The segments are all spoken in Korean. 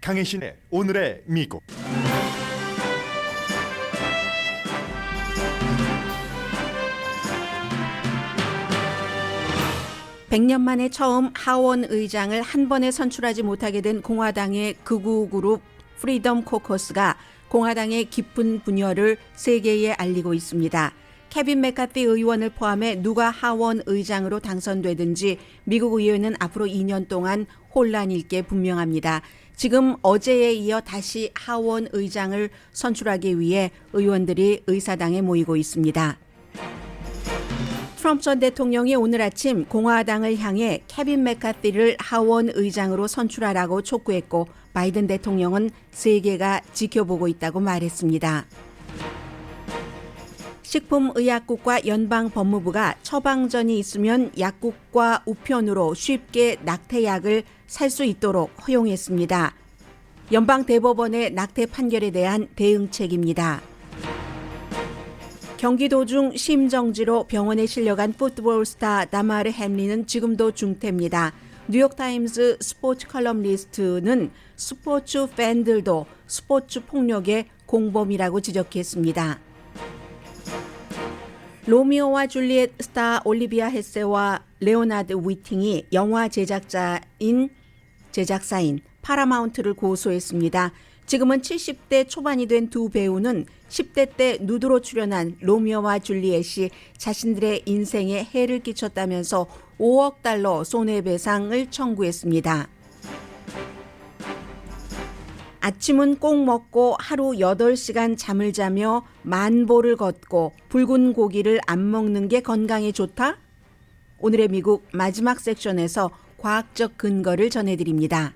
강혜신의 오늘의 미국. (100년) 만에 처음 하원 의장을 한 번에 선출하지 못하게 된 공화당의 극우 그룹 프리덤 코커스가 공화당의 깊은 분열을 세계에 알리고 있습니다. 케빈 맥카티 의원을 포함해 누가 하원 의장으로 당선되든지 미국 의회는 앞으로 2년 동안 혼란일 게 분명합니다. 지금 어제에 이어 다시 하원 의장을 선출하기 위해 의원들이 의사당에 모이고 있습니다. 트럼프 전 대통령이 오늘 아침 공화당을 향해 케빈 맥카티를 하원 의장으로 선출하라고 촉구했고, 바이든 대통령은 세계가 지켜보고 있다고 말했습니다. 식품의약국과 연방법무부가 처방전이 있으면 약국과 우편으로 쉽게 낙태약을 살 수 있도록 허용했습니다. 연방대법원의 낙태 판결에 대한 대응책입니다. 경기도 중 심정지로 병원에 실려간 풋볼 스타 다마르 햄린은 지금도 중태입니다. 뉴욕타임스 스포츠 컬럼니스트는 스포츠 팬들도 스포츠 폭력의 공범이라고 지적했습니다. 로미오와 줄리엣 스타 올리비아 헤세와 레오나드 위팅이 영화 제작사인 파라마운트를 고소했습니다. 지금은 70대 초반이 된 두 배우는 10대 때 누드로 출연한 로미오와 줄리엣이 자신들의 인생에 해를 끼쳤다면서 5억 달러 손해배상을 청구했습니다. 아침은 꼭 먹고 하루 8시간 잠을 자며 만보를 걷고 붉은 고기를 안 먹는 게 건강에 좋다? 오늘의 미국 마지막 섹션에서 과학적 근거를 전해드립니다.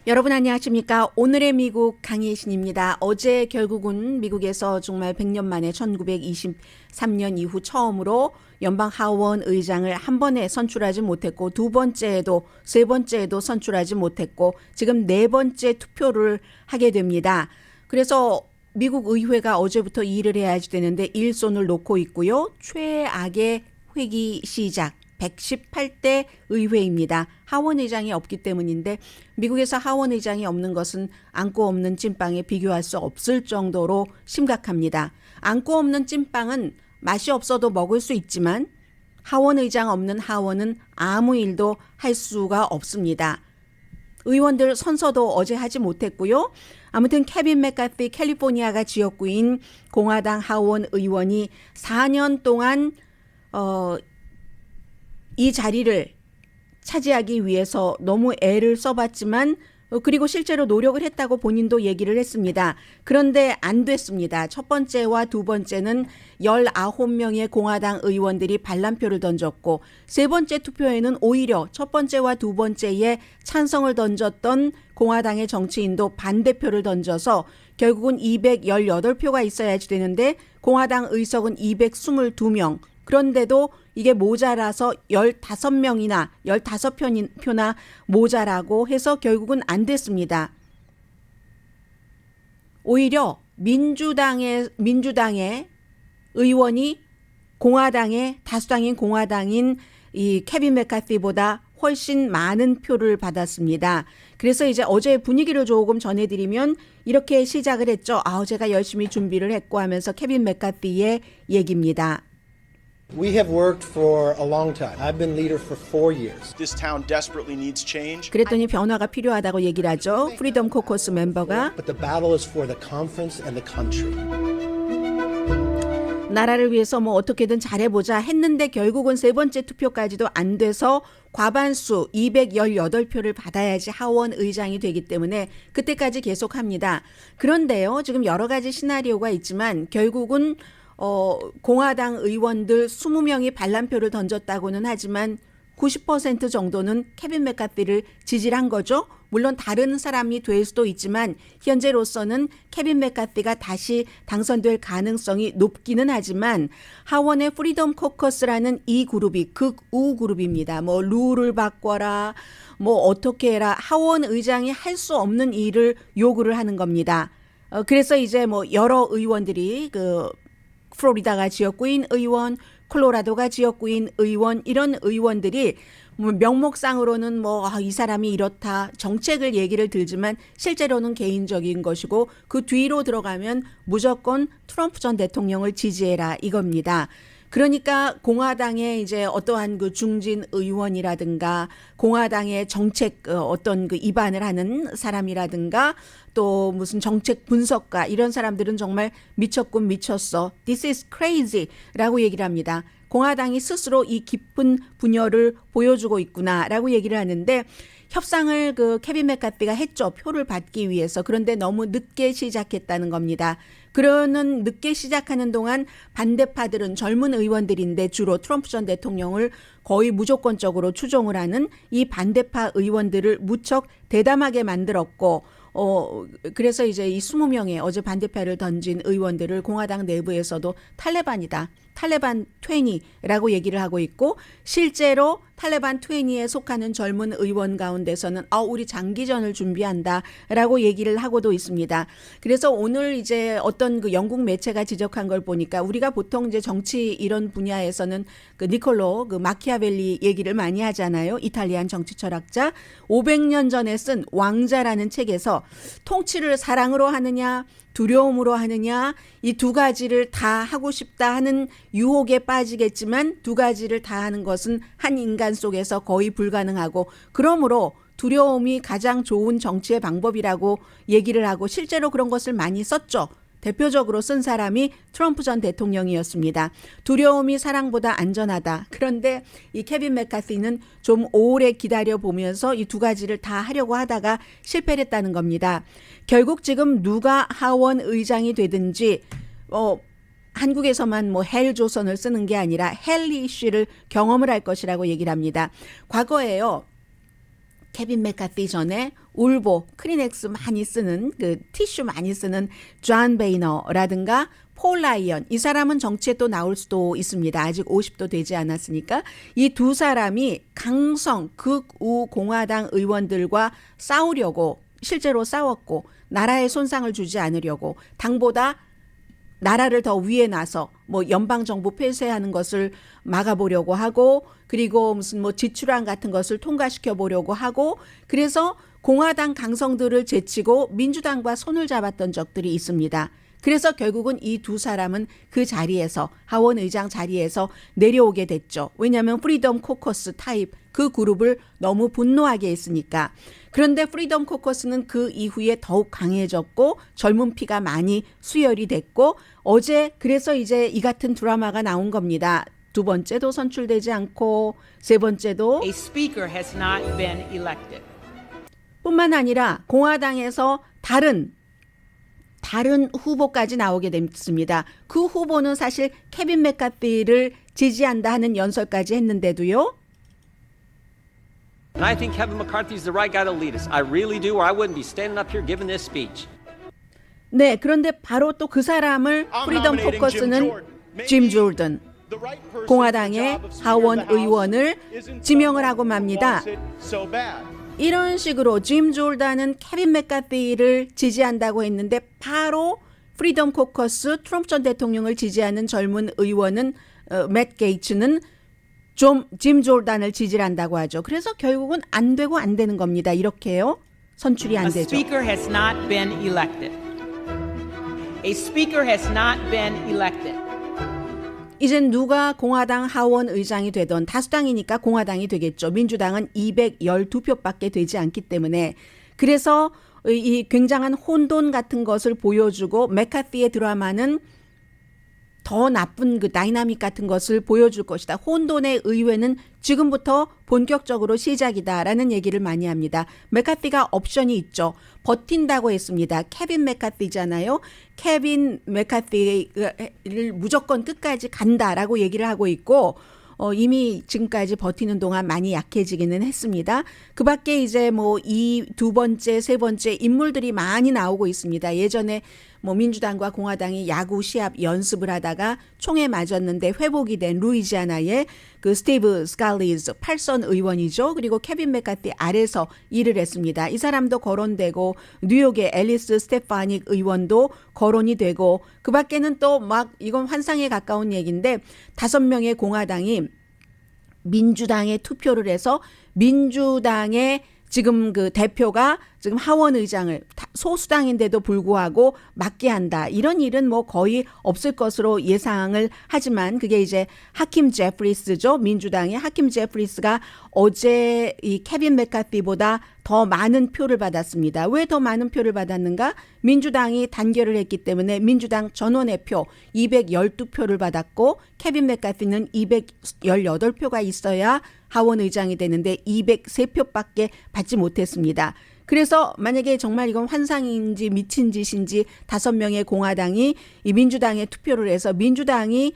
여러분 안녕하십니까? 오늘의 미국 강혜신입니다. 어제 결국은 미국에서 정말 100년 만에 1923년 이후 처음으로 연방 하원 의장을 한 번에 선출하지 못했고, 두 번째에도 세 번째에도 선출하지 못했고, 지금 네 번째 투표를 하게 됩니다. 그래서 미국 의회가 어제부터 일을 해야지 되는데 일손을 놓고 있고요. 최악의 회기 시작. 118대 의회입니다. 하원 의장이 없기 때문인데, 미국에서 하원 의장이 없는 것은 안고 없는 찐빵에 비교할 수 없을 정도로 심각합니다. 안고 없는 찐빵은 맛이 없어도 먹을 수 있지만 하원 의장 없는 하원은 아무 일도 할 수가 없습니다. 의원들 선서도 어제 하지 못했고요. 아무튼 케빈 맥카티 캘리포니아가 지역구인 공화당 하원 의원이 4년 동안 이 자리를 차지하기 위해서 너무 애를 써봤지만, 그리고 실제로 노력을 했다고 본인도 얘기를 했습니다. 그런데 안 됐습니다. 첫 번째와 두 번째는 19명의 공화당 의원들이 반란표를 던졌고, 세 번째 투표에는 오히려 첫 번째와 두 번째에 찬성을 던졌던 공화당의 정치인도 반대표를 던져서 결국은 218표가 있어야지 되는데 공화당 의석은 222명. 그런데도 이게 모자라서 15표나 모자라고 해서 결국은 안 됐습니다. 오히려 민주당의 의원이 다수당인 공화당인 이 케빈 맥카티보다 훨씬 많은 표를 받았습니다. 그래서 이제 어제 분위기를 조금 전해드리면 이렇게 시작을 했죠. 제가 열심히 준비를 했고 하면서 케빈 맥카티의 얘기입니다. We have worked for a long time. I've been leader for 4 years. This town desperately needs change. 그랬더니 변화가 필요하다고 얘기를 하죠. 프리덤 코커스 멤버가. But the battle is for the conference and the country. 나라를 위해서 어떻게든 잘해보자 했는데 결국은 세 번째 투표까지도 안 돼서 과반수 218표를 받아야지 하원 의장이 되기 때문에 그때까지 계속합니다. 그런데요, 지금 여러 가지 시나리오가 있지만 결국은 공화당 의원들 20명이 반란표를 던졌다고는 하지만 90% 정도는 케빈 맥카티를 지지한 거죠. 물론 다른 사람이 될 수도 있지만 현재로서는 케빈 맥카티가 다시 당선될 가능성이 높기는 하지만 하원의 프리덤 코커스라는 이 그룹이 극우 그룹입니다. 룰을 바꿔라, 어떻게 해라. 하원 의장이 할 수 없는 일을 요구를 하는 겁니다. 그래서 이제 여러 의원들이 플로리다가 지역구인 의원, 콜로라도가 지역구인 의원, 이런 의원들이 뭐 명목상으로는 뭐 이 사람이 이렇다 정책을 얘기를 들지만 실제로는 개인적인 것이고 그 뒤로 들어가면 무조건 트럼프 전 대통령을 지지해라 이겁니다. 그러니까 공화당의 이제 어떠한 그 중진 의원이라든가 공화당의 정책 어떤 그 입안을 하는 사람이라든가 또 무슨 정책 분석가 이런 사람들은 정말 미쳤군 미쳤어. This is crazy라고 얘기를 합니다. 공화당이 스스로 이 깊은 분열을 보여주고 있구나라고 얘기를 하는데 협상을 그 케빈 맥카티가 했죠. 표를 받기 위해서. 그런데 너무 늦게 시작했다는 겁니다. 그러는 늦게 시작하는 동안 반대파들은 젊은 의원들인데 주로 트럼프 전 대통령을 거의 무조건적으로 추종을 하는 이 반대파 의원들을 무척 대담하게 만들었고 그래서 이제 이 20명의 어제 반대표를 던진 의원들을 공화당 내부에서도 탈레반이다. 탈레반 20라고 얘기를 하고 있고 실제로 탈레반 20에 속하는 젊은 의원 가운데서는 우리 장기전을 준비한다라고 얘기를 하고도 있습니다. 그래서 오늘 이제 어떤 그 영국 매체가 지적한 걸 보니까 우리가 보통 이제 정치 이런 분야에서는 그 니콜로 그 마키아벨리 얘기를 많이 하잖아요. 이탈리안 정치 철학자 500년 전에 쓴 왕자라는 책에서 통치를 사랑으로 하느냐 두려움으로 하느냐 이 두 가지를 다 하고 싶다 하는 유혹에 빠지겠지만 두 가지를 다 하는 것은 한 인간 속에서 거의 불가능하고 그러므로 두려움이 가장 좋은 정치의 방법이라고 얘기를 하고 실제로 그런 것을 많이 썼죠. 대표적으로 쓴 사람이 트럼프 전 대통령이었습니다. 두려움이 사랑보다 안전하다. 그런데 이 케빈 맥카티는 좀 오래 기다려보면서 이 두 가지를 다 하려고 하다가 실패를 했다는 겁니다. 결국 지금 누가 하원 의장이 되든지 한국에서만 뭐 헬 조선을 쓰는 게 아니라 헬리 이슈를 경험을 할 것이라고 얘기를 합니다. 과거에요. 케빈 맥카티 전에 울보, 크리넥스 많이 쓰는 그 티슈 많이 쓰는 존 베이너라든가 폴 라이언 이 사람은 정치에 또 나올 수도 있습니다. 아직 50도 되지 않았으니까 이 두 사람이 강성 극우 공화당 의원들과 싸우려고 실제로 싸웠고 나라에 손상을 주지 않으려고 당보다 나라를 더 위에 놔서 뭐 연방정부 폐쇄하는 것을 막아보려고 하고 그리고 무슨 뭐 지출안 같은 것을 통과시켜 보려고 하고 그래서 공화당 강성들을 제치고 민주당과 손을 잡았던 적들이 있습니다. 그래서 결국은 이 두 사람은 그 자리에서 하원 의장 자리에서 내려오게 됐죠. 왜냐하면 프리덤 코커스 타입 그 그룹을 너무 분노하게 했으니까. 그런데 프리덤 코커스는 그 이후에 더욱 강해졌고 젊은 피가 많이 수혈이 됐고 어제 그래서 이제 이 같은 드라마가 나온 겁니다. 두 번째도 선출되지 않고 세 번째도 A speaker has not been elected. 뿐만 아니라 공화당에서 다른 후보까지 나오게 됐습니다. 그 후보는 사실 케빈 맥카티를 지지한다 하는 연설까지 했는데도요. And I think Kevin McCarthy is the right guy to lead us. I really do, or I wouldn't be standing up here giving this speech. 네, 그런데 바로 또 그 사람을 프리덤 포커스는 짐 조던 공화당의 하원 의원을 지명을 하고 맙니다. 이런 식으로 짐 조던은 케빈 맥카티를 지지한다고 했는데 바로 프리덤 코커스 트럼프 전 대통령을 지지하는 젊은 의원은 맷 게이츠는 짐 조던을 지지한다고 하죠. 그래서 결국은 안 되고 안 되는 겁니다. 이렇게요. 선출이 안 A 되죠. speaker has not been elected. A speaker has not been elected. 이젠 누가 공화당 하원 의장이 되던 다수당이니까 공화당이 되겠죠. 민주당은 212표밖에 되지 않기 때문에 그래서 이 굉장한 혼돈 같은 것을 보여주고 맥카티의 드라마는 더 나쁜 그 다이나믹 같은 것을 보여줄 것이다. 혼돈의 의회는 지금부터 본격적으로 시작이다라는 얘기를 많이 합니다. 맥카티가 옵션이 있죠. 버틴다고 했습니다. 케빈 맥카티잖아요. 케빈 맥카티를 무조건 끝까지 간다라고 얘기를 하고 있고 이미 지금까지 버티는 동안 많이 약해지기는 했습니다. 그 밖에 이제 뭐 이 두 번째, 세 번째 인물들이 많이 나오고 있습니다. 예전에 뭐 민주당과 공화당이 야구 시합 연습을 하다가 총에 맞았는데 회복이 된 루이지아나의 그 스티브 스칼리즈 8선 의원이죠. 그리고 케빈 맥카티 아래서 일을 했습니다. 이 사람도 거론되고 뉴욕의 앨리스 스테파닉 의원도 거론이 되고 그 밖에는 또 막 이건 환상에 가까운 얘기인데 5명의 공화당이 민주당에 투표를 해서 민주당의 지금 그 대표가 지금 하원 의장을 소수당인데도 불구하고 맡게 한다. 이런 일은 뭐 거의 없을 것으로 예상을 하지만 그게 이제 하킴 제프리스죠. 민주당의 하킴 제프리스가 어제 이 케빈 맥카티보다 더 많은 표를 받았습니다. 왜 더 많은 표를 받았는가? 민주당이 단결을 했기 때문에 민주당 전원의 표 212표를 받았고 케빈 맥카티는 218표가 있어야 하원 의장이 되는데 203표밖에 받지 못했습니다. 그래서 만약에 정말 이건 환상인지 미친 짓인지 5명의 공화당이 이 민주당에 투표를 해서 민주당이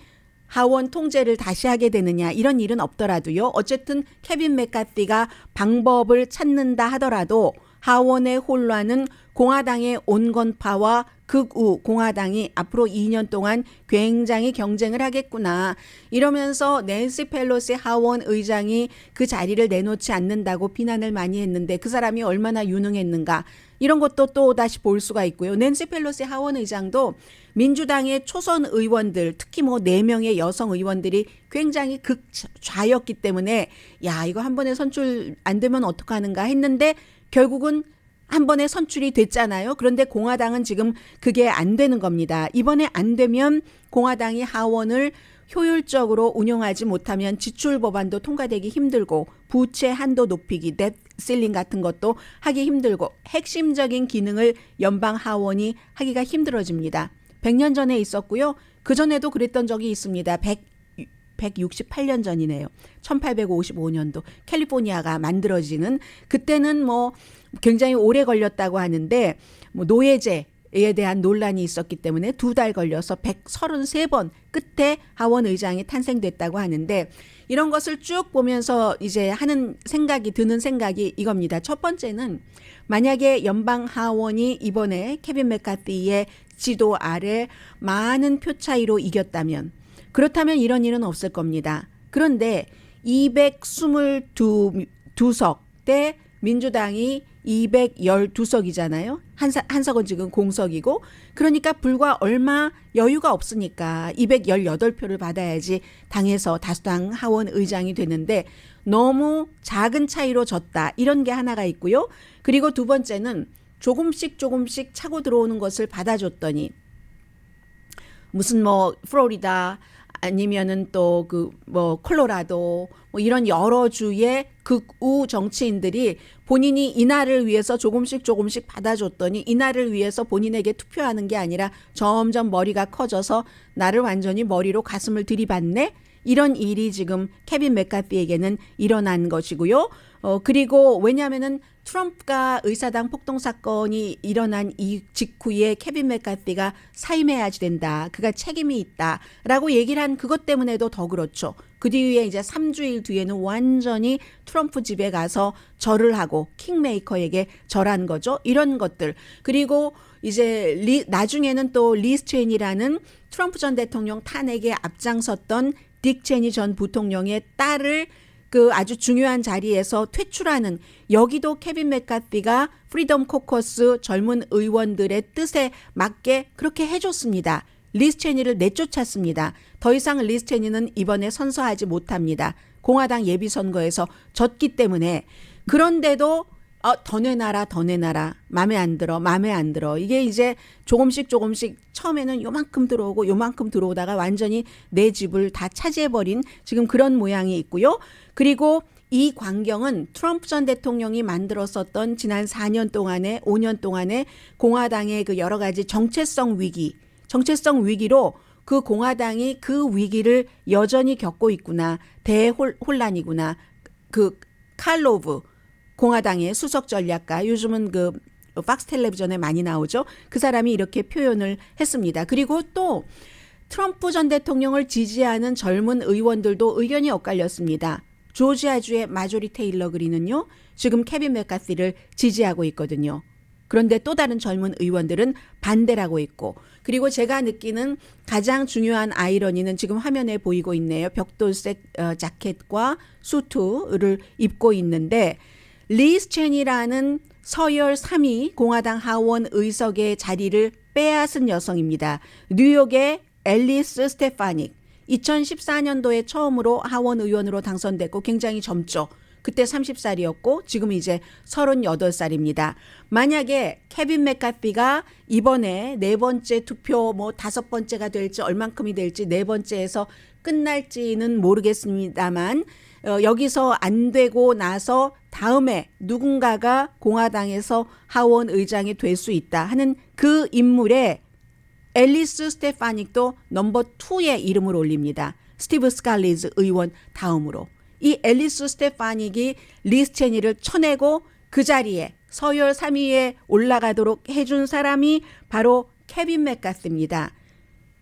하원 통제를 다시 하게 되느냐 이런 일은 없더라도요. 어쨌든 케빈 맥카티가 방법을 찾는다 하더라도 하원의 혼란은 공화당의 온건파와 극우 공화당이 앞으로 2년 동안 굉장히 경쟁을 하겠구나. 이러면서 낸시 펠로시 하원 의장이 그 자리를 내놓지 않는다고 비난을 많이 했는데 그 사람이 얼마나 유능했는가. 이런 것도 또 다시 볼 수가 있고요. 낸시 펠로시 하원 의장도 민주당의 초선 의원들, 특히 뭐 4명의 여성 의원들이 굉장히 극좌였기 때문에 야, 이거 한 번에 선출 안 되면 어떡하는가 했는데 결국은 한 번에 선출이 됐잖아요. 그런데 공화당은 지금 그게 안 되는 겁니다. 이번에 안 되면 공화당이 하원을 효율적으로 운영하지 못하면 지출 법안도 통과되기 힘들고 부채 한도 높이기, 뎁 실링 같은 것도 하기 힘들고 핵심적인 기능을 연방 하원이 하기가 힘들어집니다. 100년 전에 있었고요. 그전에도 그랬던 적이 있습니다. 168년 전이네요. 1855년도 캘리포니아가 만들어지는 그때는 뭐 굉장히 오래 걸렸다고 하는데 뭐 노예제에 대한 논란이 있었기 때문에 2달 걸려서 133번 끝에 하원 의장이 탄생됐다고 하는데 이런 것을 쭉 보면서 이제 드는 생각이 이겁니다. 첫 번째는 만약에 연방 하원이 이번에 케빈 맥카티의 지도 아래 많은 표 차이로 이겼다면 그렇다면 이런 일은 없을 겁니다. 그런데 222석 대 민주당이 212석이잖아요. 한 석은 지금 공석이고 그러니까 불과 얼마 여유가 없으니까 218표를 받아야지 당에서 다수당 하원 의장이 되는데 너무 작은 차이로 졌다. 이런 게 하나가 있고요. 그리고 두 번째는 조금씩 차고 들어오는 것을 받아줬더니 무슨 뭐 플로리다 아니면은 또 그 뭐 콜로라도 뭐 이런 여러 주의 극우 정치인들이 본인이 이날을 위해서 조금씩 받아줬더니 이날을 위해서 본인에게 투표하는 게 아니라 점점 머리가 커져서 나를 완전히 머리로 가슴을 들이받네. 이런 일이 지금 케빈 맥카티에게는 일어난 것이고요. 그리고 왜냐하면은 트럼프가 의사당 폭동 사건이 일어난 이 직후에 케빈 맥카티가 사임해야지 된다. 그가 책임이 있다라고 얘기를 한 그것 때문에도 더 그렇죠. 그 뒤에 이제 3주일 뒤에는 완전히 트럼프 집에 가서 절을 하고 킹메이커에게 절한 거죠. 이런 것들. 그리고 이제 나중에는 또 리스 체인이라는 트럼프 전 대통령 탄핵에 앞장섰던 딕 체니 전 부통령의 딸을 그 아주 중요한 자리에서 퇴출하는 여기도 케빈 맥카티가 프리덤 코커스 젊은 의원들의 뜻에 맞게 그렇게 해줬습니다. 리스 체니를 내쫓았습니다. 더 이상 리스 체니는 이번에 선서하지 못합니다. 공화당 예비선거에서 졌기 때문에. 그런데도 더 내놔라 마음에 안 들어 이게 이제 조금씩 처음에는 요만큼 들어오다가 완전히 내 집을 다 차지해버린 지금 그런 모양이 있고요. 그리고 이 광경은 트럼프 전 대통령이 만들었었던 지난 4년 동안에 5년 동안에 공화당의 그 여러 가지 정체성 위기로 그 공화당이 그 위기를 여전히 겪고 있구나. 대혼란이구나. 그 칼로브 공화당의 수석 전략가 요즘은 그 팍스 텔레비전에 많이 나오죠. 그 사람이 이렇게 표현을 했습니다. 그리고 또 트럼프 전 대통령을 지지하는 젊은 의원들도 의견이 엇갈렸습니다. 조지아주의 마조리 테일러 그린은요. 지금 케빈 맥카티를 지지하고 있거든요. 그런데 또 다른 젊은 의원들은 반대라고 있고 그리고 제가 느끼는 가장 중요한 아이러니는 지금 화면에 보이고 있네요. 벽돌색 자켓과 수트를 입고 있는데 리스 체니라는 서열 3위 공화당 하원 의석의 자리를 빼앗은 여성입니다. 뉴욕의 앨리스 스테파닉. 2014년도에 처음으로 하원 의원으로 당선됐고 굉장히 젊죠. 그때 30살이었고 지금 이제 38살입니다. 만약에 케빈 맥카티가 이번에 네 번째 투표 뭐 다섯 번째가 될지 얼만큼이 될지 네 번째에서 끝날지는 모르겠습니다만 여기서 안 되고 나서 다음에 누군가가 공화당에서 하원 의장이 될 수 있다 하는 그 인물에 앨리스 스테파닉도 넘버 2의 이름을 올립니다. 스티브 스칼리즈 의원 다음으로. 이 앨리스 스테파닉이 리스 체니를 쳐내고 그 자리에 서열 3위에 올라가도록 해준 사람이 바로 케빈 맥카시입니다.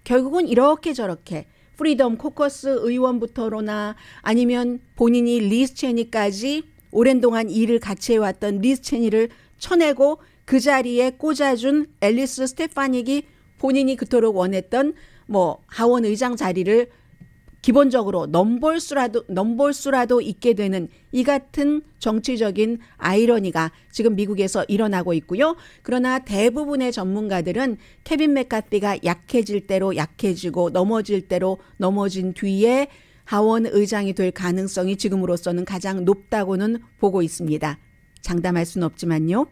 결국은 이렇게 저렇게 프리덤 코커스 의원부터로나 아니면 본인이 리스 체니까지 오랜 동안 일을 같이 해왔던 리스 체니를 쳐내고 그 자리에 꽂아준 앨리스 스테파닉이 본인이 그토록 원했던 뭐 하원 의장 자리를 기본적으로 넘볼 수라도 있게 되는 이 같은 정치적인 아이러니가 지금 미국에서 일어나고 있고요. 그러나 대부분의 전문가들은 케빈 맥카티가 약해질 대로 약해지고 넘어질 대로 넘어진 뒤에 하원 의장이 될 가능성이 지금으로서는 가장 높다고는 보고 있습니다. 장담할 수는 없지만요.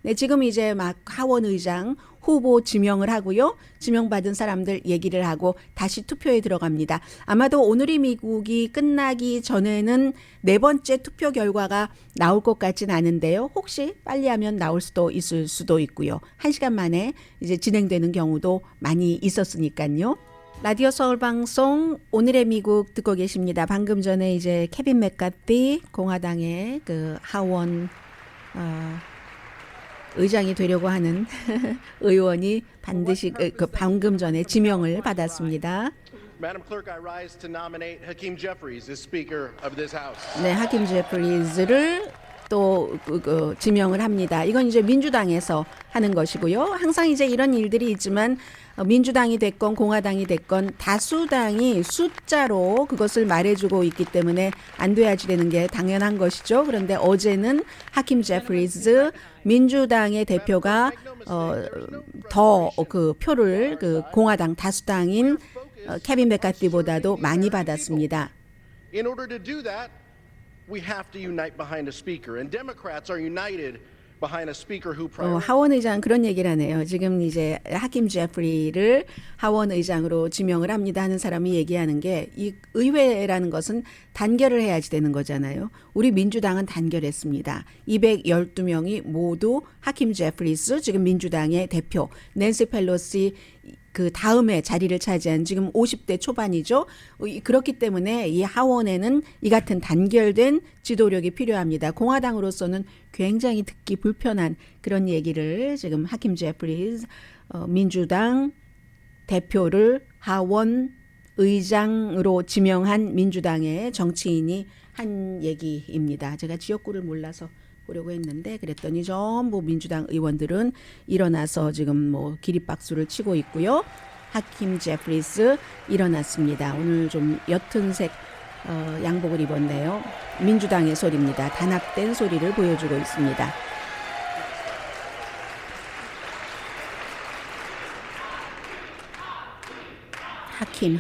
네, 지금 이제 막 하원 의장 후보 지명을 하고요. 지명받은 사람들 얘기를 하고 다시 투표에 들어갑니다. 아마도 오늘이 미국이 끝나기 전에는 네 번째 투표 결과가 나올 것 같진 않은데요. 혹시 빨리 하면 나올 수도 있을 수도 있고요. 1시간 만에 이제 진행되는 경우도 많이 있었으니까요. 라디오 서울 방송 오늘의 미국 듣고 계십니다. 방금 전에 이제 케빈 맥카티 공화당의 그 하원 의장이 되려고 하는 의원이 반드시 방금 전에 지명을 받았습니다. Madam Clerk, I rise to nominate Hakeem Jeffries as Speaker of this House. 네, 하킴 제프리즈를 또 지명을 합니다. 이건 이제 민주당에서 하는 것이고요. 항상 이제 이런 일들이 있지만 민주당이 됐건 공화당이 됐건 다수당이 숫자로 그것을 말해주고 있기 때문에 안 돼야지 되는 게 당연한 것이죠. 그런데 어제는 하킴 제프리즈 민주당의 대표가 더 그 표를 그 공화당 다수당인 케빈 맥카티보다도 많이 받았습니다. In order to do that, we have to unite behind a speaker, and Democrats are united behind a speaker who 하원 의장 그런 얘기를 하네요. 지금 이제 하킴 제프리를 하원 의장으로 지명을 합니다 하는 사람이 얘기하는 게 이 의회라는 것은 단결을 해야지 되는 거잖아요. 우리 민주당은 단결했습니다. 212명이 모두 하킴 제프리스 지금 민주당의 대표 낸시 펠로시 그 다음에 자리를 차지한 지금 50대 초반이죠. 그렇기 때문에 이 하원에는 이 같은 단결된 지도력이 필요합니다. 공화당으로서는 굉장히 듣기 불편한 그런 얘기를 지금 하킴 제프리즈 민주당 대표를 하원 의장으로 지명한 민주당의 정치인이 한 얘기입니다. 제가 지역구를 몰라서 보려고 했는데 그랬더니 전부 민주당 의원들은 일어나서 지금 뭐 기립박수를 치고 있고요. 하킴 제프리스 일어났습니다. 오늘 좀 옅은 색 양복을 입었네요. 민주당의 소리입니다. 단합된 소리를 보여주고 있습니다.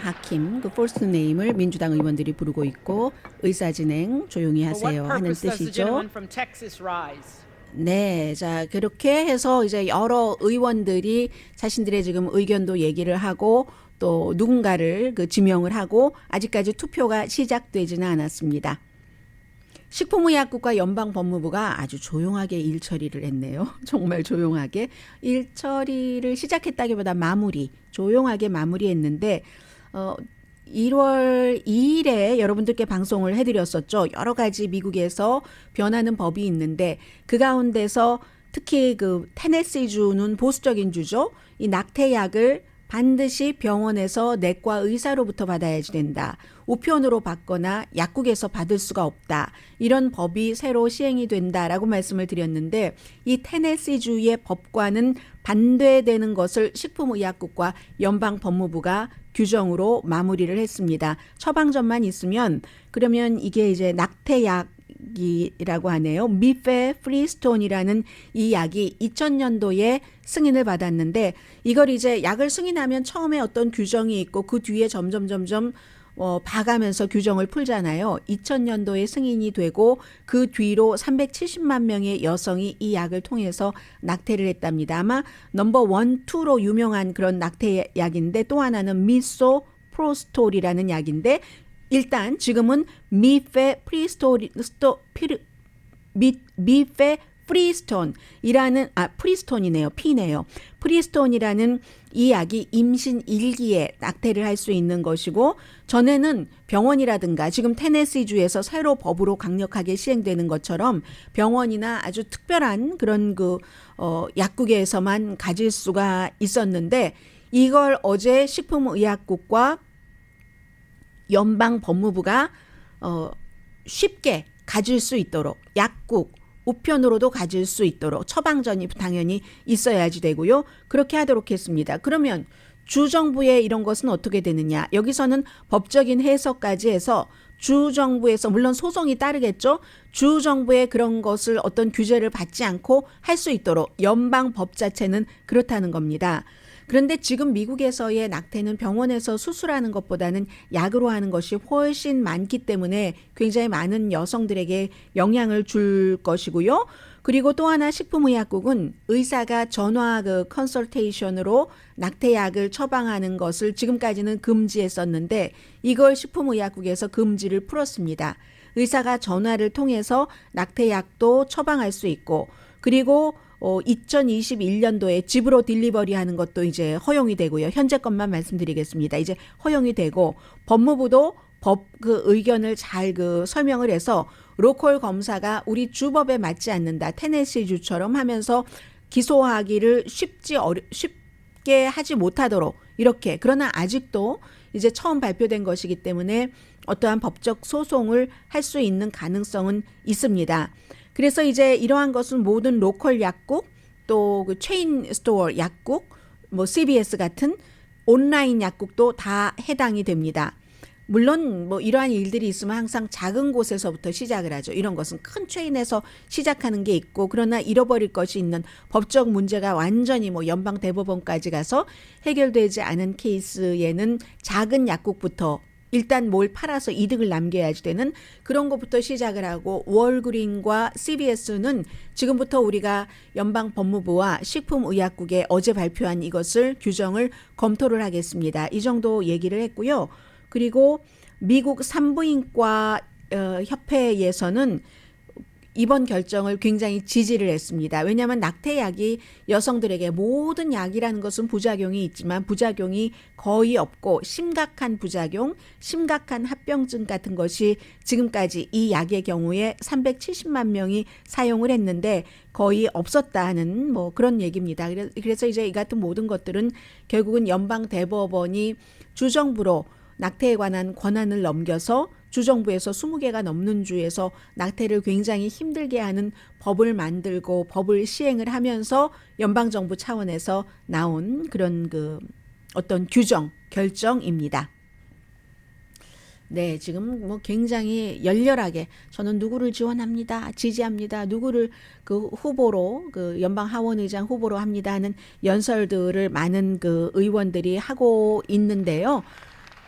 하킴 그 퍼스트 네임을 민주당 의원들이 부르고 있고 의사진행 조용히 하세요 하는 뜻이죠. 네, 자 그렇게 해서 이제 여러 의원들이 자신들의 지금 의견도 얘기를 하고 또 누군가를 그 지명을 하고 아직까지 투표가 시작되지는 않았습니다. 식품의약국과 연방법무부가 아주 조용하게 일 처리를 했네요. 정말 조용하게 일 처리를 시작했다기보다 조용하게 마무리했는데 1월 2일에 여러분들께 방송을 해드렸었죠. 여러 가지 미국에서 변하는 법이 있는데 그 가운데서 특히 그 테네시주는 보수적인 주죠. 이 낙태약을 반드시 병원에서 내과 의사로부터 받아야지 된다. 우편으로 받거나 약국에서 받을 수가 없다. 이런 법이 새로 시행이 된다라고 말씀을 드렸는데 이 테네시주의 법과는 반대되는 것을 식품의약국과 연방법무부가 규정으로 마무리를 했습니다. 처방전만 있으면 그러면 이게 이제 낙태약 약이라고 하네요. 미페프리스톤이라는 이 약이 2000년도에 승인을 받았는데 이걸 이제 약을 승인하면 처음에 어떤 규정이 있고 그 뒤에 점점 봐가면서 규정을 풀잖아요. 2000년도에 승인이 되고 그 뒤로 370만 명의 여성이 이 약을 통해서 낙태를 했답니다. 아마 넘버 1, 2로 유명한 그런 낙태약인데 또 하나는 미소프로스톨이라는 약인데 일단 지금은 프리스톤이네요. 피네요. 프리스톤이라는 이 약이 임신 1기에 낙태를 할 수 있는 것이고 전에는 병원이라든가 지금 테네시주에서 새로 법으로 강력하게 시행되는 것처럼 병원이나 아주 특별한 그런 약국에서만 가질 수가 있었는데 이걸 어제 식품의약국과 연방법무부가 쉽게 가질 수 있도록 약국 우편으로도 가질 수 있도록 처방전이 당연히 있어야지 되고요. 그렇게 하도록 했습니다. 그러면 주정부의 이런 것은 어떻게 되느냐. 여기서는 법적인 해석까지 해서 주정부에서 물론 소송이 따르겠죠. 주정부의 그런 것을 어떤 규제를 받지 않고 할 수 있도록 연방법 자체는 그렇다는 겁니다. 그런데 지금 미국에서의 낙태는 병원에서 수술하는 것보다는 약으로 하는 것이 훨씬 많기 때문에 굉장히 많은 여성들에게 영향을 줄 것이고요. 그리고 또 하나 식품의약국은 의사가 전화 컨설테이션으로 낙태약을 처방하는 것을 지금까지는 금지했었는데 이걸 식품의약국에서 금지를 풀었습니다. 의사가 전화를 통해서 낙태약도 처방할 수 있고 그리고 2021년도에 집으로 딜리버리 하는 것도 이제 허용이 되고요. 현재 것만 말씀드리겠습니다. 이제 허용이 되고 법무부도 그 의견을 잘 설명을 해서 로컬 검사가 우리 주법에 맞지 않는다. 테네시 주처럼 하면서 기소하기를 쉽게 하지 못하도록 이렇게 그러나 아직도 이제 처음 발표된 것이기 때문에 어떠한 법적 소송을 할 수 있는 가능성은 있습니다. 그래서 이제 이러한 것은 모든 로컬 약국 또 그 체인 스토어 약국 뭐 CVS 같은 온라인 약국도 다 해당이 됩니다. 물론 뭐 이러한 일들이 있으면 항상 작은 곳에서부터 시작을 하죠. 이런 것은 큰 체인에서 시작하는 게 있고 그러나 잃어버릴 것이 있는 법적 문제가 완전히 뭐 연방 대법원까지 가서 해결되지 않은 케이스에는 작은 약국부터 일단 뭘 팔아서 이득을 남겨야지 되는 그런 것부터 시작을 하고 월그린과 CVS는 지금부터 우리가 연방법무부와 식품의약국에 어제 발표한 이것을 규정을 검토를 하겠습니다. 이 정도 얘기를 했고요. 그리고 미국 산부인과 협회에서는 이번 결정을 굉장히 지지를 했습니다. 왜냐하면 낙태약이 여성들에게 모든 약이라는 것은 부작용이 있지만 부작용이 거의 없고 심각한 부작용, 심각한 합병증 같은 것이 지금까지 이 약의 경우에 370만 명이 사용을 했는데 거의 없었다는 뭐 그런 얘기입니다. 그래서 이제 이 같은 모든 것들은 결국은 연방 대법원이 주정부로 낙태에 관한 권한을 넘겨서 주정부에서 20개가 넘는 주에서 낙태를 굉장히 힘들게 하는 법을 만들고 법을 시행을 하면서 연방정부 차원에서 나온 그런 어떤 규정, 결정입니다. 네, 지금 뭐 굉장히 열렬하게 저는 누구를 지원합니다, 지지합니다, 누구를 후보로 연방 하원의장 후보로 합니다 하는 연설들을 많은 의원들이 하고 있는데요.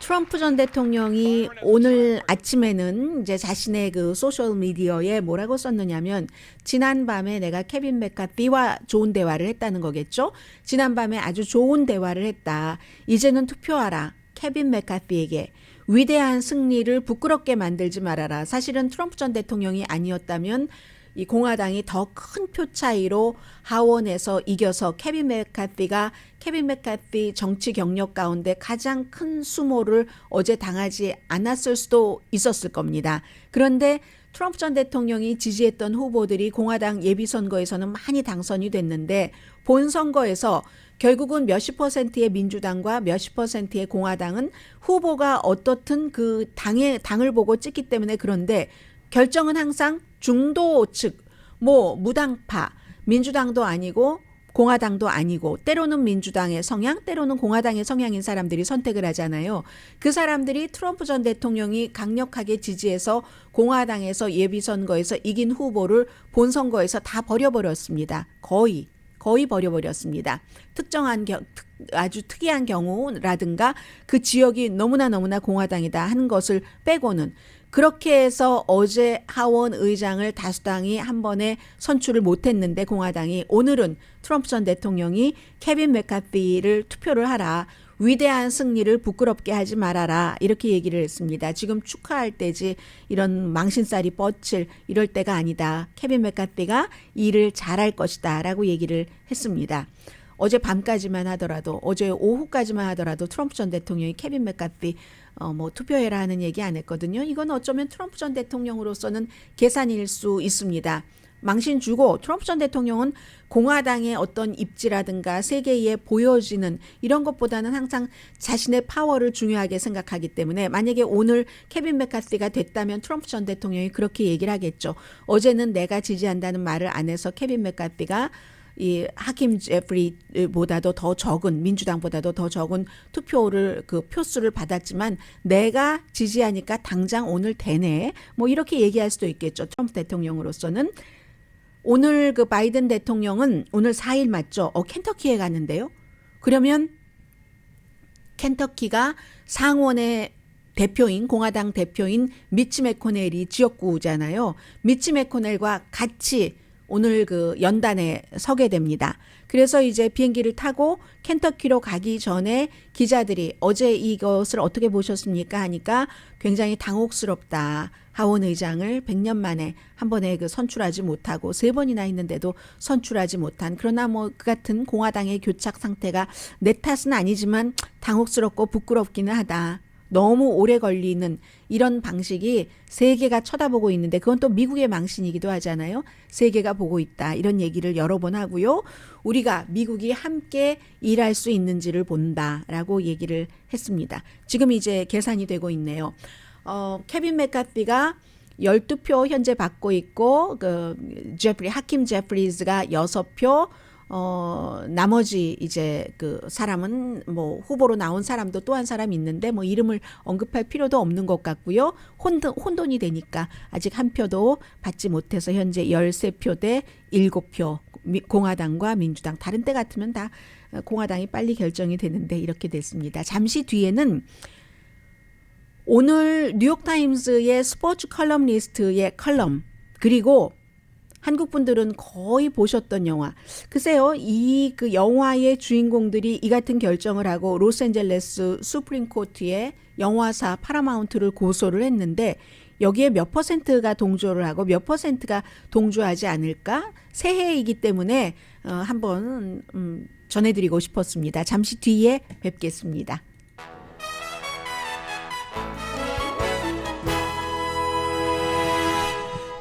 트럼프 전 대통령이 오늘 아침에는 이제 자신의 소셜 미디어에 뭐라고 썼느냐면 지난밤에 내가 케빈 맥카티와 좋은 대화를 했다는 거겠죠. 지난밤에 아주 좋은 대화를 했다. 이제는 투표하라. 케빈 맥카티에게. 위대한 승리를 부끄럽게 만들지 말아라. 사실은 트럼프 전 대통령이 아니었다면 이 공화당이 더 큰 표 차이로 하원에서 이겨서 케빈 맥카티 정치 경력 가운데 가장 큰 수모를 어제 당하지 않았을 수도 있었을 겁니다. 그런데 트럼프 전 대통령이 지지했던 후보들이 공화당 예비선거에서는 많이 당선이 됐는데 본선거에서 결국은 몇십 퍼센트의 민주당과 몇십 퍼센트의 공화당은 후보가 어떻든 당을 보고 찍기 때문에 그런데 결정은 항상 중도 측, 뭐 무당파, 민주당도 아니고 공화당도 아니고 때로는 민주당의 성향, 때로는 공화당의 성향인 사람들이 선택을 하잖아요. 그 사람들이 트럼프 전 대통령이 강력하게 지지해서 공화당에서 예비선거에서 이긴 후보를 본선거에서 다 버려버렸습니다. 거의 버려버렸습니다. 특정한 아주 특이한 경우라든가 그 지역이 너무나 공화당이다 하는 것을 빼고는 그렇게 해서 어제 하원 의장을 다수당이 한 번에 선출을 못했는데 공화당이 오늘은 트럼프 전 대통령이 케빈 맥카티를 투표를 하라. 위대한 승리를 부끄럽게 하지 말아라. 이렇게 얘기를 했습니다. 지금 축하할 때지 이런 망신살이 뻗칠 이럴 때가 아니다. 케빈 맥카티가 일을 잘할 것이다. 라고 얘기를 했습니다. 어제 밤까지만 하더라도 어제 오후까지만 하더라도 트럼프 전 대통령이 케빈 맥카티 투표해라 하는 얘기 안 했거든요. 이건 어쩌면 트럼프 전 대통령으로서는 계산일 수 있습니다. 망신 주고 트럼프 전 대통령은 공화당의 어떤 입지라든가 세계에 보여지는 이런 것보다는 항상 자신의 파워를 중요하게 생각하기 때문에 만약에 오늘 케빈 맥카티가 됐다면 트럼프 전 대통령이 그렇게 얘기를 하겠죠. 어제는 내가 지지한다는 말을 안 해서 케빈 맥카티가 이 하킴 제프리보다도 더 적은 민주당보다도 더 적은 투표를 그 표수를 받았지만 내가 지지하니까 당장 오늘 되네. 이렇게 얘기할 수도 있겠죠. 트럼프 대통령으로서는 오늘 그 바이든 대통령은 오늘 4일 맞죠? 켄터키에 갔는데요. 그러면 켄터키가 상원의 대표인 공화당 대표인 미치 매코넬이 지역구잖아요. 미치 매코넬과 같이 오늘 그 연단에 서게 됩니다. 그래서 이제 비행기를 타고 켄터키로 가기 전에 기자들이 어제 이것을 어떻게 보셨습니까? 하니까 굉장히 당혹스럽다. 하원 의장을 100년 만에 한 번에 그 선출하지 못하고 3번이나 있는데도 선출하지 못한 그러나 그 같은 공화당의 교착 상태가 내 탓은 아니지만 당혹스럽고 부끄럽기는 하다. 너무 오래 걸리는 이런 방식이 세계가 쳐다보고 있는데 그건 또 미국의 망신이기도 하잖아요. 세계가 보고 있다. 이런 얘기를 여러 번 하고요. 우리가 미국이 함께 일할 수 있는지를 본다라고 얘기를 했습니다. 지금 이제 계산이 되고 있네요. 케빈 맥카티가 12표 현재 받고 있고 하킴 제프리즈가 6표 나머지 이제 그 사람은 후보로 나온 사람도 또 한 사람 있는데 이름을 언급할 필요도 없는 것 같고요. 혼돈이 되니까 아직 한 표도 받지 못해서 현재 13표 대 7표 공화당과 민주당 다른 때 같으면 다 공화당이 빨리 결정이 되는데 이렇게 됐습니다. 잠시 뒤에는 오늘 뉴욕타임스의 스포츠 컬럼니스트의 컬럼 그리고 한국 분들은 거의 보셨던 영화. 글쎄요, 이 그 영화의 주인공들이 이 같은 결정을 하고 로스앤젤레스 수프림 코트에 영화사 파라마운트를 고소를 했는데 여기에 몇 퍼센트가 동조를 하고 몇 퍼센트가 동조하지 않을까? 새해이기 때문에 한번 전해드리고 싶었습니다. 잠시 뒤에 뵙겠습니다.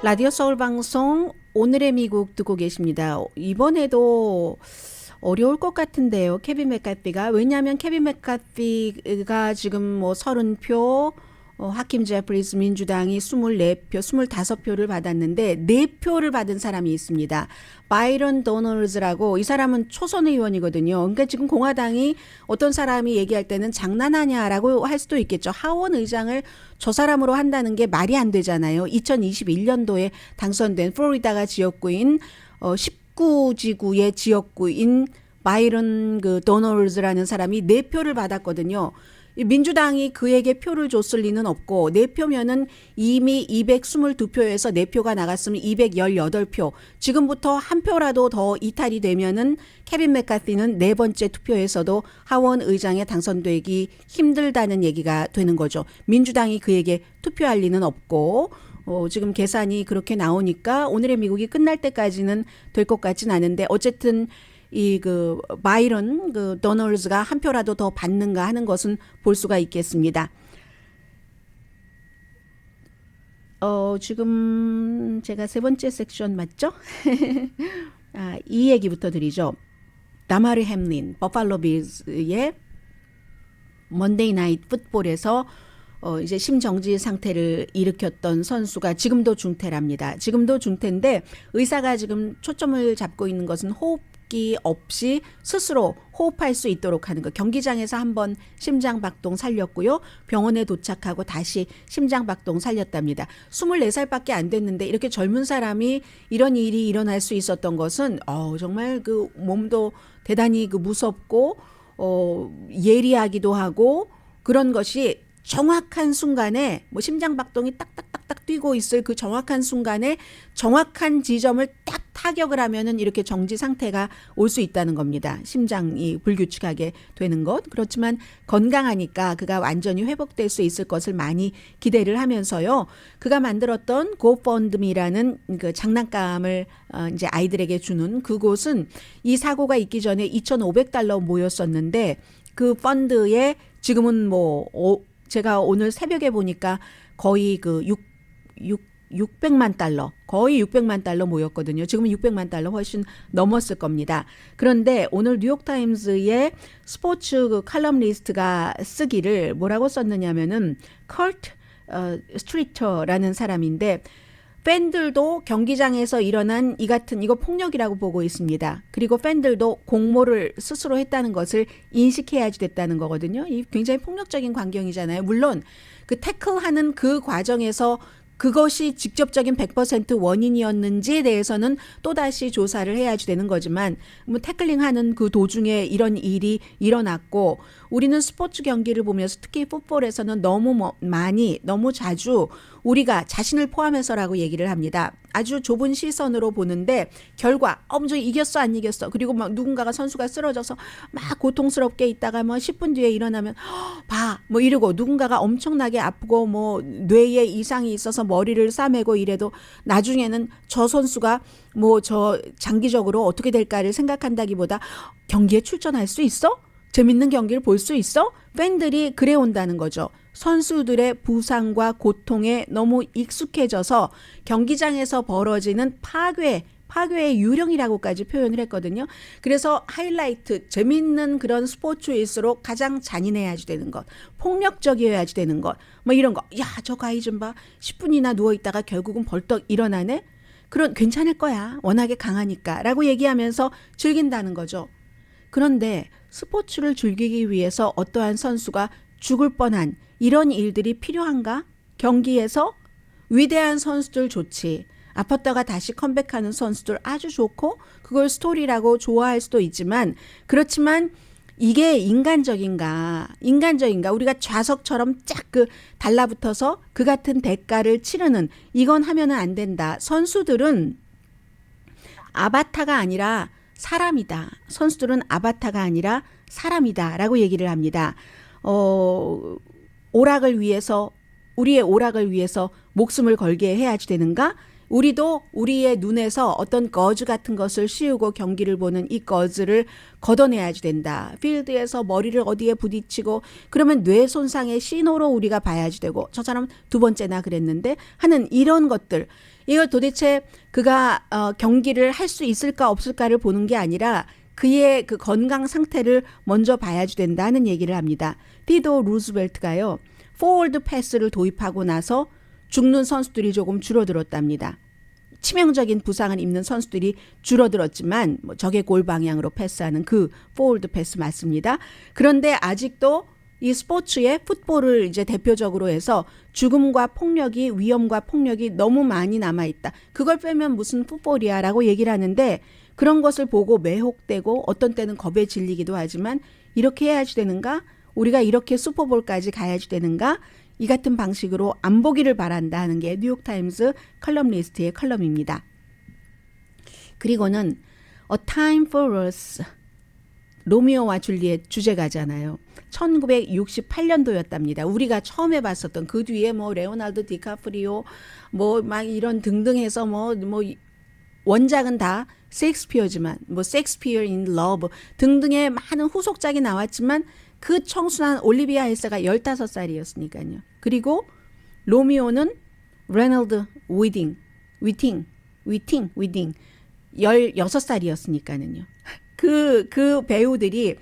라디오 서울 방송 오늘의 미국 듣고 계십니다. 이번에도 어려울 것 같은데요. 케빈 맥카티가. 왜냐하면 케빈 맥카티가 지금 30표, 하킴 제프리스 민주당이 24표, 25표를 받았는데 4표를 받은 사람이 있습니다. 바이런 도널즈라고 이 사람은 초선 의원이거든요. 그러니까 지금 공화당이 어떤 사람이 얘기할 때는 장난하냐라고 할 수도 있겠죠. 하원 의장을 저 사람으로 한다는 게 말이 안 되잖아요. 2021년도에 당선된 플로리다가 지역구인 19지구의 지역구인 바이런 도널즈라는 사람이 4표를 받았거든요. 민주당이 그에게 표를 줬을 리는 없고 4표면은 이미 222표에서 4표가 나갔으면 218표. 지금부터 한 표라도 더 이탈이 되면은 케빈 맥카티는 4번째 투표에서도 하원 의장에 당선되기 힘들다는 얘기가 되는 거죠. 민주당이 그에게 투표할 리는 없고 지금 계산이 그렇게 나오니까 오늘의 미국이 끝날 때까지는 될 것 같진 않은데 어쨌든 이 바이런 도널즈가 한 표라도 더 받는가 하는 것은 볼 수가 있겠습니다. 지금 제가 3번째 섹션 맞죠? 이 얘기부터 드리죠. 다마리 햄린 버팔로 빌즈의 먼데이 나잇 풋볼에서 이제 심정지 상태를 일으켰던 선수가 지금도 중태랍니다. 지금도 중태인데 의사가 지금 초점을 잡고 있는 것은 호흡 호흡기 없이 스스로 호흡할 수 있도록 하는 거. 경기장에서 한번 심장박동 살렸고요. 병원에 도착하고 다시 심장박동 살렸답니다. 24살밖에 안 됐는데 이렇게 젊은 사람이 이런 일이 일어날 수 있었던 것은 정말 그 몸도 대단히 그 무섭고 예리하기도 하고 그런 것이 정확한 순간에 뭐 심장박동이 딱딱딱딱 뛰고 있을 그 정확한 순간에 정확한 지점을 딱 타격을 하면은 이렇게 정지 상태가 올 수 있다는 겁니다. 심장이 불규칙하게 되는 것. 그렇지만 건강하니까 그가 완전히 회복될 수 있을 것을 많이 기대를 하면서요. 그가 만들었던 GoFundMe라는 그 장난감을 이제 아이들에게 주는 그곳은 이 사고가 있기 전에 $2,500 모였었는데 그 펀드에 지금은 제가 오늘 새벽에 보니까 거의 그 600만 달러, 거의 600만 달러 모였거든요. 지금은 600만 달러 훨씬 넘었을 겁니다. 그런데 오늘 뉴욕타임즈의 스포츠 그 칼럼니스트가 쓰기를 뭐라고 썼느냐면은 컬트 스트리터라는 사람인데 팬들도 경기장에서 일어난 이거 폭력이라고 보고 있습니다. 그리고 팬들도 공모를 스스로 했다는 것을 인식해야지 됐다는 거거든요. 이 굉장히 폭력적인 광경이잖아요. 물론 그 태클하는 그 과정에서 그것이 직접적인 100% 원인이었는지에 대해서는 또다시 조사를 해야지 되는 거지만 뭐 태클링하는 그 도중에 이런 일이 일어났고 우리는 스포츠 경기를 보면서 특히 풋볼에서는 너무 자주 우리가 자신을 포함해서라고 얘기를 합니다. 아주 좁은 시선으로 보는데 결과 엄청 이겼어 안 이겼어 그리고 막 누군가가 선수가 쓰러져서 막 고통스럽게 있다가 뭐 10분 뒤에 일어나면 봐 뭐 이러고 누군가가 엄청나게 아프고 뭐 뇌에 이상이 있어서 머리를 싸매고 이래도 나중에는 저 선수가 뭐 저 장기적으로 어떻게 될까를 생각한다기보다 경기에 출전할 수 있어? 재밌는 경기를 볼 수 있어? 팬들이 그래 온다는 거죠. 선수들의 부상과 고통에 너무 익숙해져서 경기장에서 벌어지는 파괴의 유령이라고까지 표현을 했거든요. 그래서 하이라이트, 재밌는 그런 스포츠일수록 가장 잔인해야지 되는 것, 폭력적이어야지 되는 것, 뭐 이런 거. 야, 저 가이 좀 봐. 10분이나 누워있다가 결국은 벌떡 일어나네? 괜찮을 거야. 워낙에 강하니까. 라고 얘기하면서 즐긴다는 거죠. 그런데 스포츠를 즐기기 위해서 어떠한 선수가 죽을 뻔한 이런 일들이 필요한가? 경기에서 위대한 선수들 좋지. 아팠다가 다시 컴백하는 선수들 아주 좋고 그걸 스토리라고 좋아할 수도 있지만 그렇지만 이게 인간적인가? 우리가 좌석처럼 쫙 달라붙어서 그 같은 대가를 치르는 이건 하면은 안 된다. 선수들은 아바타가 아니라 사람이다. 선수들은 아바타가 아니라 사람이다라고 얘기를 합니다. 우리의 오락을 위해서 목숨을 걸게 해야지 되는가? 우리도 우리의 눈에서 어떤 거즈 같은 것을 씌우고 경기를 보는 이 거즈를 걷어내야지 된다. 필드에서 머리를 어디에 부딪히고 그러면 뇌 손상의 신호로 우리가 봐야지 되고 저 사람 두 번째나 그랬는데 하는 이런 것들. 이걸 도대체 그가 경기를 할 수 있을까 없을까를 보는 게 아니라 그의 그 건강 상태를 먼저 봐야지 된다는 얘기를 합니다. 티도 루즈벨트가요. 포워드 패스를 도입하고 나서 죽는 선수들이 조금 줄어들었답니다. 치명적인 부상을 입는 선수들이 줄어들었지만 적의 골 방향으로 패스하는 그 포워드 패스 맞습니다. 그런데 아직도 이 스포츠의 풋볼을 이제 대표적으로 해서 죽음과 폭력이 위험과 폭력이 너무 많이 남아있다. 그걸 빼면 무슨 풋볼이야 라고 얘기를 하는데 그런 것을 보고 매혹되고 어떤 때는 겁에 질리기도 하지만 이렇게 해야지 되는가? 우리가 이렇게 슈퍼볼까지 가야지 되는가? 이 같은 방식으로 안 보기를 바란다 하는 게 뉴욕타임스 컬럼리스트의 컬럼입니다. 그리고는 A Time for Us, 로미오와 줄리엣 주제가잖아요. 1968년도였답니다. 우리가 처음에 봤었던 그 뒤에 뭐 레오나르도 디카프리오 뭐 막 이런 등등 해서 뭐 원작은 다 셰익스피어지만 뭐 셰익스피어 인 러브 등등의 많은 후속작이 나왔지만 그 청순한 올리비아 헬스가 15살이었으니까요. 그리고 로미오는 레널드 위팅 16살이었으니까는요. 그 배우들이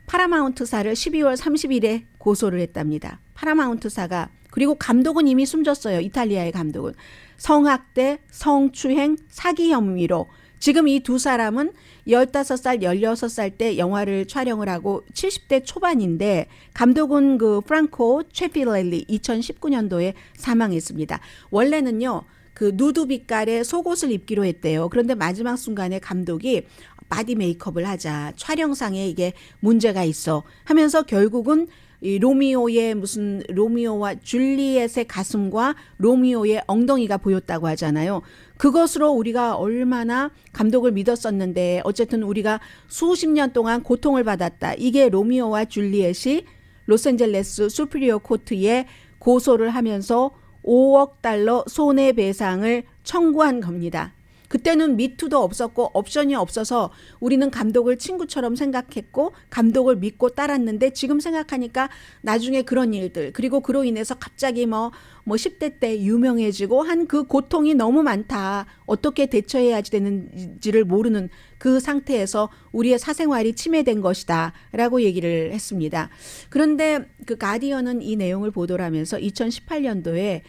파라마운트사를 12월 30일에 고소를 했답니다. 파라마운트사가 그리고 감독은 이미 숨졌어요. 이탈리아의 감독은 성학대, 성추행, 사기 혐의로 지금 이 두 사람은 15살, 16살 때 영화를 촬영을 하고 70대 초반인데 감독은 그 프랑코 최피렐리 2019년도에 사망했습니다. 원래는요. 그 누드 빛깔의 속옷을 입기로 했대요. 그런데 마지막 순간에 감독이 바디 메이크업을 하자. 촬영상에 이게 문제가 있어 하면서 결국은 이 로미오의 무슨 로미오와 줄리엣의 가슴과 로미오의 엉덩이가 보였다고 하잖아요. 그것으로 우리가 얼마나 감독을 믿었었는데 어쨌든 우리가 수십 년 동안 고통을 받았다. 이게 로미오와 줄리엣이 로스앤젤레스 수프리어 코트에 고소를 하면서 5억 달러 손해배상을 청구한 겁니다. 그때는 미투도 없었고 옵션이 없어서 우리는 감독을 친구처럼 생각했고 감독을 믿고 따랐는데 지금 생각하니까 나중에 그런 일들 그리고 그로 인해서 갑자기 뭐 10대 때 유명해지고 한 그 고통이 너무 많다. 어떻게 대처해야 되는지를 모르는 그 상태에서 우리의 사생활이 침해된 것이다 라고 얘기를 했습니다. 그런데 그 가디언은 이 내용을 보도를 하면서 2018년도에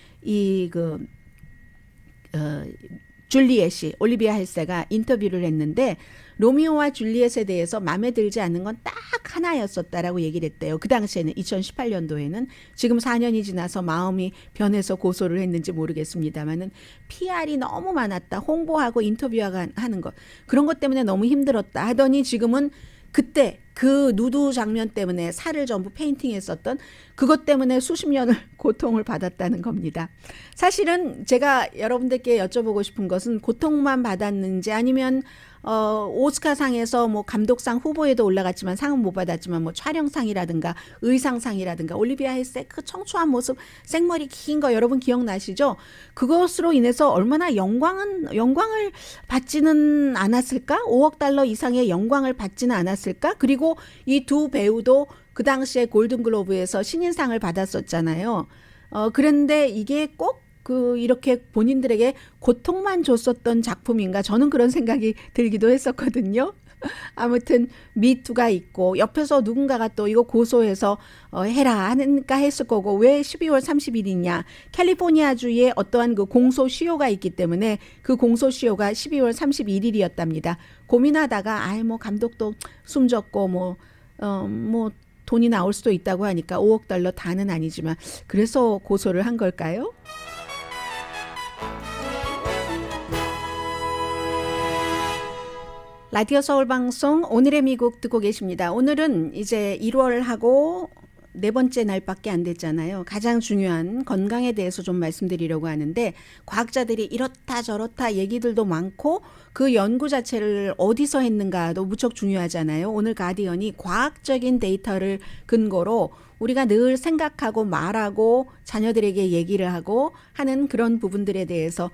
줄리엣이 올리비아 헬세가 인터뷰를 했는데 로미오와 줄리엣에 대해서 마음에 들지 않는 건 딱 하나였었다라고 얘기를 했대요. 그 당시에는 2018년도에는 지금 4년이 지나서 마음이 변해서 고소를 했는지 모르겠습니다만은 PR이 너무 많았다. 홍보하고 인터뷰하고 하는 것. 그런 것 때문에 너무 힘들었다 하더니 지금은 그때 그 누드 장면 때문에 살을 전부 페인팅했었던 그것 때문에 수십 년을 고통을 받았다는 겁니다. 사실은 제가 여러분들께 여쭤보고 싶은 것은 고통만 받았는지 아니면 오스카상에서 뭐 감독상 후보에도 올라갔지만 상은 못 받았지만 뭐 촬영상이라든가 의상상이라든가 올리비아 헬스의 그 청초한 모습 생머리 긴 거 여러분 기억나시죠? 그것으로 인해서 얼마나 영광을 받지는 않았을까? 5억 달러 이상의 영광을 받지는 않았을까? 그리고 이 두 배우도 그 당시에 골든글로브에서 신인상을 받았었잖아요. 그런데 이게 꼭 이렇게 본인들에게 고통만 줬었던 작품인가 저는 그런 생각이 들기도 했었거든요. 아무튼 미투가 있고 옆에서 누군가가 또 이거 고소해서 해라 하니까 했을 거고 왜 12월 30일이냐 캘리포니아주에 어떠한 그 공소시효가 있기 때문에 그 공소시효가 12월 31일이었답니다. 고민하다가 뭐 감독도 숨졌고 뭐 돈이 나올 수도 있다고 하니까 5억 달러 다는 아니지만 그래서 고소를 한 걸까요? 라디오 서울 방송 오늘의 미국 듣고 계십니다. 오늘은 이제 1월 하고 네 번째 날밖에 안 됐잖아요. 가장 중요한 건강에 대해서 좀 말씀드리려고 하는데 과학자들이 이렇다 저렇다 얘기들도 많고 그 연구 자체를 어디서 했는가도 무척 중요하잖아요. 오늘 가디언이 과학적인 데이터를 근거로 우리가 늘 생각하고 말하고 자녀들에게 얘기를 하고 하는 그런 부분들에 대해서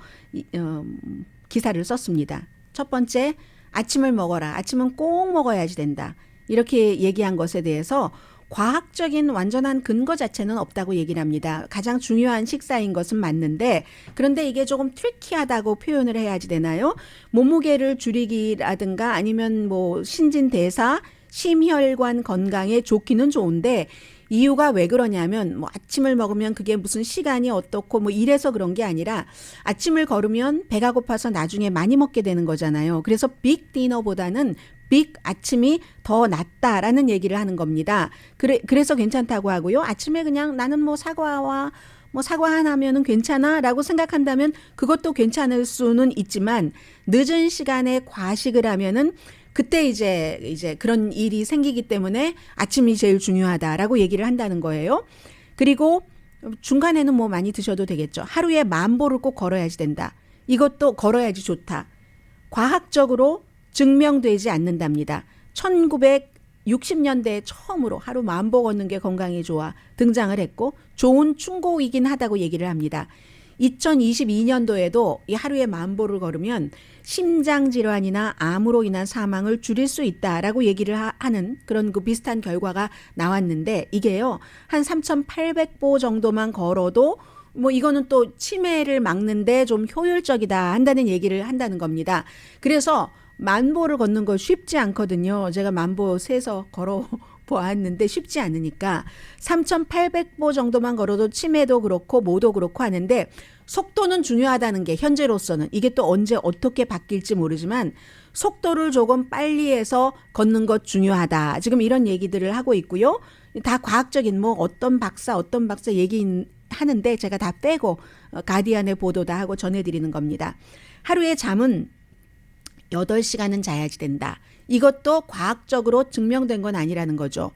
기사를 썼습니다. 첫 번째 아침을 먹어라. 아침은 꼭 먹어야지 된다. 이렇게 얘기한 것에 대해서 과학적인 완전한 근거 자체는 없다고 얘기를 합니다. 가장 중요한 식사인 것은 맞는데 그런데 이게 조금 트리키하다고 표현을 해야지 되나요? 몸무게를 줄이기라든가 아니면 뭐 신진대사, 심혈관 건강에 좋기는 좋은데 이유가 왜 그러냐면 뭐 아침을 먹으면 그게 무슨 시간이 어떻고 뭐 이래서 그런 게 아니라 아침을 걸으면 배가 고파서 나중에 많이 먹게 되는 거잖아요. 그래서 빅 디너보다는 빅 아침이 더 낫다라는 얘기를 하는 겁니다. 그래서 괜찮다고 하고요. 아침에 그냥 나는 뭐 사과 하나면은 괜찮아라고 생각한다면 그것도 괜찮을 수는 있지만 늦은 시간에 과식을 하면은 그때 이제 그런 일이 생기기 때문에 아침이 제일 중요하다라고 얘기를 한다는 거예요. 그리고 중간에는 뭐 많이 드셔도 되겠죠. 하루에 10,000보를 꼭 걸어야지 된다. 이것도 걸어야지 좋다. 과학적으로 증명되지 않는답니다. 1960년대에 처음으로 하루 10,000보 걷는 게 건강에 좋아 등장을 했고 좋은 충고이긴 하다고 얘기를 합니다. 2022년도에도 이 하루에 10,000보를 걸으면 심장질환이나 암으로 인한 사망을 줄일 수 있다라고 얘기를 하는 그런 그 비슷한 결과가 나왔는데 이게요 한 3,800보 정도만 걸어도 뭐 이거는 또 치매를 막는데 좀 효율적이다 한다는 얘기를 한다는 겁니다. 그래서 10,000보를 걷는 거 쉽지 않거든요. 제가 10,000보 세서 걸어 보았는데 쉽지 않으니까 3,800보 정도만 걸어도 치매도 그렇고 모도 그렇고 하는데 속도는 중요하다는 게 현재로서는 이게 또 언제 어떻게 바뀔지 모르지만 속도를 조금 빨리 해서 걷는 것 중요하다. 지금 이런 얘기들을 하고 있고요. 다 과학적인 뭐 어떤 박사 얘기하는데 제가 다 빼고 가디언의 보도다 하고 전해드리는 겁니다. 하루에 잠은 8시간은 자야지 된다. 이것도 과학적으로 증명된 건 아니라는 거죠.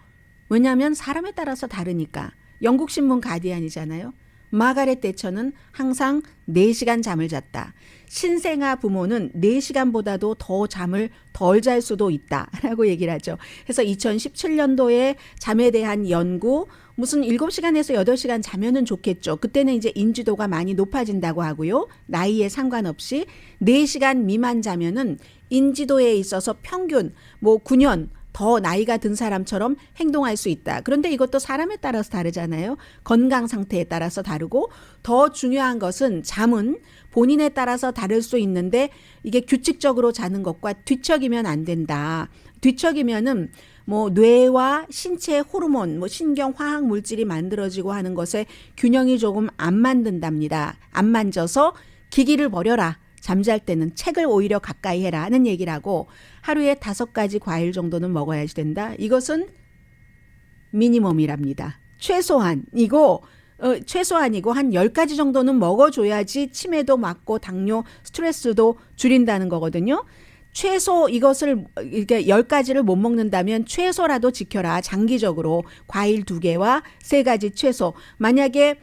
왜냐하면 사람에 따라서 다르니까. 영국 신문 가디언이잖아요. 마가렛 대처는 항상 4시간 잠을 잤다. 신생아 부모는 4시간보다도 더 잠을 덜 잘 수도 있다라고 얘기를 하죠. 그래서 2017년도에 잠에 대한 연구 무슨 7시간에서 8시간 자면은 좋겠죠. 그때는 이제 인지도가 많이 높아진다고 하고요. 나이에 상관없이 4시간 미만 자면은 인지도에 있어서 평균 뭐 9년 더 나이가 든 사람처럼 행동할 수 있다. 그런데 이것도 사람에 따라서 다르잖아요. 건강 상태에 따라서 다르고 더 중요한 것은 잠은 본인에 따라서 다를 수 있는데 이게 규칙적으로 자는 것과 뒤척이면 안 된다. 뒤척이면은 뭐 뇌와 신체의 호르몬, 뭐 신경 화학 물질이 만들어지고 하는 것에 균형이 조금 안 만든답니다. 안 만져서 기기를 버려라. 잠잘 때는 책을 오히려 가까이 해라 하는 얘기를 하고 하루에 5가지 과일 정도는 먹어야지 된다. 이것은 미니멈이랍니다. 최소한이고 한 10가지 정도는 먹어줘야지 치매도 막고 당뇨, 스트레스도 줄인다는 거거든요. 최소 이것을 이렇게 10가지를 못 먹는다면 최소라도 지켜라. 장기적으로 과일 2개와 3가지 채소. 만약에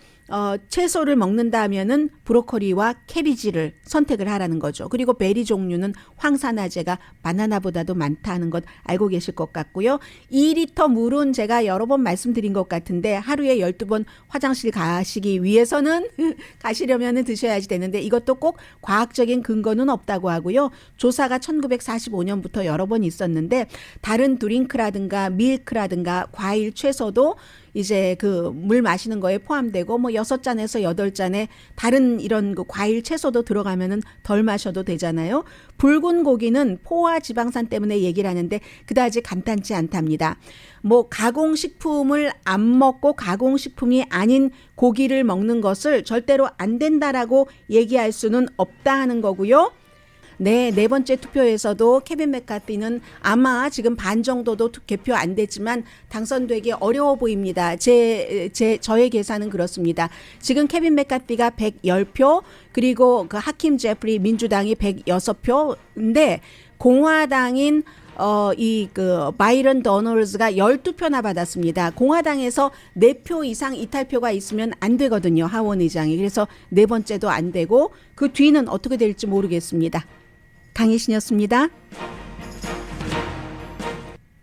채소를 먹는다 하면은 브로콜리와 캐비지를 선택을 하라는 거죠. 그리고 베리 종류는 황산화제가 바나나보다도 많다는 것 알고 계실 것 같고요. 2리터 물은 제가 여러 번 말씀드린 것 같은데 하루에 12번 화장실 가시기 위해서는 가시려면은 드셔야지 되는데 이것도 꼭 과학적인 근거는 없다고 하고요. 조사가 1945년부터 여러 번 있었는데 다른 드링크라든가 밀크라든가 과일, 채소도 이제 그 물 마시는 거에 포함되고 뭐 6잔에서 8잔에 다른 이런 그 과일 채소도 들어가면은 덜 마셔도 되잖아요. 붉은 고기는 포화 지방산 때문에 얘기를 하는데 그다지 간단치 않답니다. 뭐 가공식품을 안 먹고 가공식품이 아닌 고기를 먹는 것을 절대로 안 된다라고 얘기할 수는 없다 하는 거고요. 네 번째 투표에서도 케빈 맥카티는 아마 지금 반 정도도 개표 안 됐지만 당선되기 어려워 보입니다. 저의 계산은 그렇습니다. 지금 케빈 맥카티가 110표 그리고 그 하킴 제프리 민주당이 106표인데 공화당인 그 바이런 더널즈가 12표나 받았습니다. 공화당에서 4표 이상 이탈표가 있으면 안 되거든요. 하원 의장이. 그래서 4번째도 안 되고 그 뒤는 어떻게 될지 모르겠습니다. 강희신이었습니다.